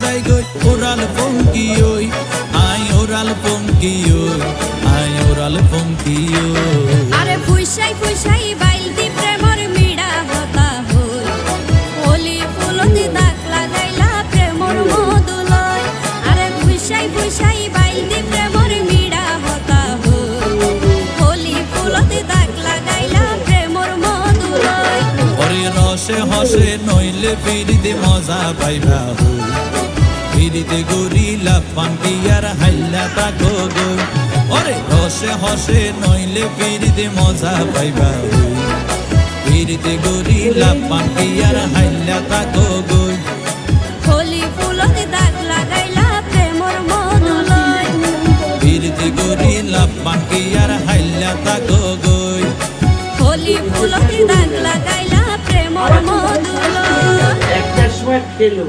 যাই গই ওরাল পঙ্কি ওই আই ওরাল পঙ্কি ওই আই ওরাল পঙ্কি ওই আরে ফুইসাই ফুইসাই বাইলতি প্রেমর মিড়া হতা হই ওলি ফুলতি দাগ লাগাইলা প্রেমর মধুলয় আরে ফুইসাই ফুইসাই বাইলতি প্রেমর মিড়া হতা হই ওলি ফুলতি দাগ লাগাইলা প্রেমর মধুলয় ওরে রসে হসে নইলে ফিরিতে মজা পাইবা হই ফিরিতে গরিলা পান্টি আর হাইলা তাকো গই ওরে রসে হসে নইলে ফিরিতে মজা পাইবা হই ফিরিতে গরিলা পান্টি আর হাইলা তাকো গই হোলি ফুলতি দাগ লাগাইলা প্রেমর মধুলয় ফিরিতে গরিলা পান্টি আর হাইলা তাকো গই হোলি ফুলতি দাগ লাগাইলা প্রেমর মধুলয় একটা সময় খেলো